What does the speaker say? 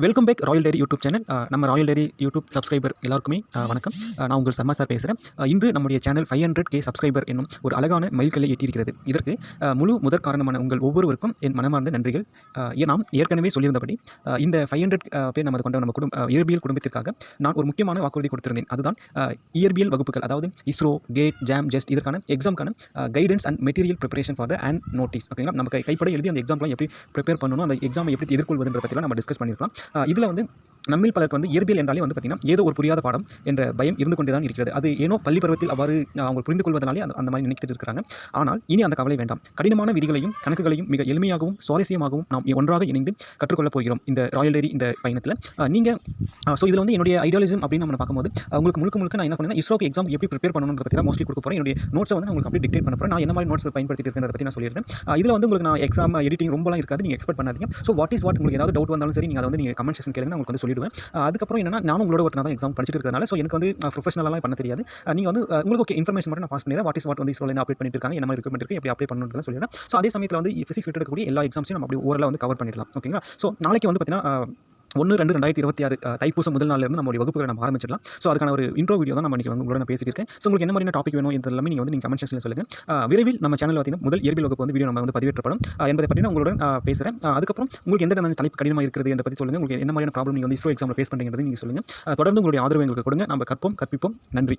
Welcome back Royal Dairy YouTube channel. நம்ம Royal Dairy YouTube subscriber எல்லாருக்குமே வணக்கம். நான் உங்கள் சர்மா சார் பேசுகிறேன். இன்று நம்முடைய சேனல் 500K சப்ஸ்கிரைபர் என்னும் ஒரு அழகான மைல்கல்லை எட்டியிருக்கிறது. இதற்கு முழு முதற் காரணமான உங்கள் ஒவ்வொருவருக்கும் என் மனமார்ந்த நன்றிகள். நாம் ஏற்கனவே சொல்லியிருந்தபடி இந்த 500 பேர் நமது கொண்ட நம்ம இயற்பியல் குடும்பத்திற்காக நான் ஒரு முக்கியமான வாக்குறுதி கொடுத்திருந்தேன். அதுதான் இயற்பியல் வகுப்புகள், அதாவது இஸ்ரோ, கேட், ஜாம், ஜஸ்ட் இதற்கான எக்ஸாம்க்கான guidance and material preparation for the and notice. ஓகேங்களா, நமக்கு கைப்பட எழுதி அந்த எக்ஸாம்லாம் எப்படி ப்ரிப்பேர் பண்ணணும், அந்த எக்ஸாமை எப்படி எதிர்கொள்வதுன்ற பற்றிலாம் நம்ம டிஸ்கஸ் பண்ணியிருக்கலாம். இதில் வந்து நம்மில் பலருக்கு வந்து இயற்பியல் என்றாலே வந்து பார்த்திங்கன்னா ஏதோ ஒரு புரியாத பாடம் என்ற பயம் இருந்து கொண்டே தான் இருக்கிறது. அது ஏனோ பள்ளி பருவத்தில் அவ்வாறு அவங்க புரிந்து கொள்வதனாலே அந்த மாதிரி நினைத்துட்டு இருக்கிறாங்க. ஆனால் இனி அந்த கவலை வேண்டாம். கடினமான விதிகளையும் கணக்குகளையும் மிக எளிமையாகவும் சுவாரஸ்யமாகவும் நாம் ஒன்றாக இணைந்து கற்றுக்கொள்ளப் போகிறோம் இந்த ராயல் டெய்ரி இந்த பயணத்தில். நீங்கள் இதில் வந்து என்னுடைய ஐடியாலஜிசம் அப்படின்னு நம்ம பார்க்கும்போது உங்களுக்கு முழுக்க நான் என்ன பண்ணேன், இஸ்ரோக்கு எக்ஸாம் எப்படி ப்ரிப்பேர் பண்ணணும்னு பற்றி தான் மோஸ்ட்லி கொடுக்க போகிறேன். என்னுடைய நோட்ஸை வந்து உங்களுக்கு அப்படியே டிக்டேட் பண்ண போகிறேன். நான் என்ன மாதிரி நோட்ஸ் பயன்படுத்திட்டு இருக்கிறத பற்றி நான் சொல்லிடுறேன். இதில் வந்து உங்களுக்கு நான் எக்ஸாம் எடிட்டிங் ரொம்பலாம் இருக்காது, நீங்கள் எக்ஸ்பெக்ட் பண்ணாதீங்க. ஸோ வாட் உங்களுக்கு ஏதாவது டவுட் வந்தாலும் சரி, நீங்கள் அதை வந்து நீங்கள் கமெண்ட் செக்ஷன் கேளுங்க, நான் உங்களுக்கு வந்து சொல்லிடுவேன். அதுக்கப்புறம் என்னன்னா, நானும் உங்களோட ஒருத்தனா தான் எக்ஸாம் படிச்சுட்டு இருக்கிறதுனால ஸோ எனக்கு வந்து ப்ரொஃபஷனலாக பண்ண தெரியாது. நீங்கள் வந்து உங்களுக்கு ஓகே இன்ஃபர்மேஷன் மட்டும் நான் பாஸ் பண்ணிடுறேன். வாட் வந்து இஸ்ரோல அப்டேட் பண்ணிட்டு இருக்காங்க, என்ன மாதிரி ரெக்கமெண்ட் இருக்கு, எப்படி அப்ளை பண்ணணும்னு சொல்லிடுறேன். ஸோ அதே சமயத்தில் வந்து ஃபிசிக்ஸ் இருக்கக்கூடிய எல்லா எக்ஸாம்ஸையும் நம்ம அப்படி ஓரளவு வந்து கவர் பண்ணிடலாம். ஓகேங்களா, ஸோ நாளைக்கு வந்து பார்த்தீங்கன்னா 1/2/2026 தைப்பூசம் முதல் நாள்லேருந்து நம்மளுடைய வகுப்புகளை நம்ம ஆரம்பிச்சிடலாம். ஸோ அதுக்கான ஒரு இன்ட்ரோ வீடியோ தான் நம்ம இன்றைக்கி உங்களோட நான் பேசியிருக்கேன். ஸோ உங்களுக்கு என்ன மாதிரியான டாபிக் வேணும் இது எல்லாமே நீங்கள் கமெண்ட் செக்ஷனில் சொல்லுங்கள். விரைவில் நம்ம சேனல் பார்த்தீங்கன்னா முதல் இயற்பியல் வகுப்பு வந்து வீடியோ நம்ம வந்து பதிவேற்றப்படும் என்பதை பற்றி நான் உங்களுடன் பேசுகிறேன். அதுக்கப்புறம் உங்களுக்கு எந்த தலைப்பு கடினமாக இருக்கிறது என்பதை பற்றி சொல்லுங்கள். உங்களுக்கு என்ன மாதிரியான ப்ராப்ளம் நீங்கள் வந்து இஸ்ரோ எக்ஸாமில் ஃபேஸ் பண்ணுங்கிறது நீங்கள் சொல்லுங்கள். தொடர்ந்து உங்களுடைய ஆதரவு எங்களுக்கு கொடுங்க. நம்ம கற்போம் கற்பிப்போம். நன்றி.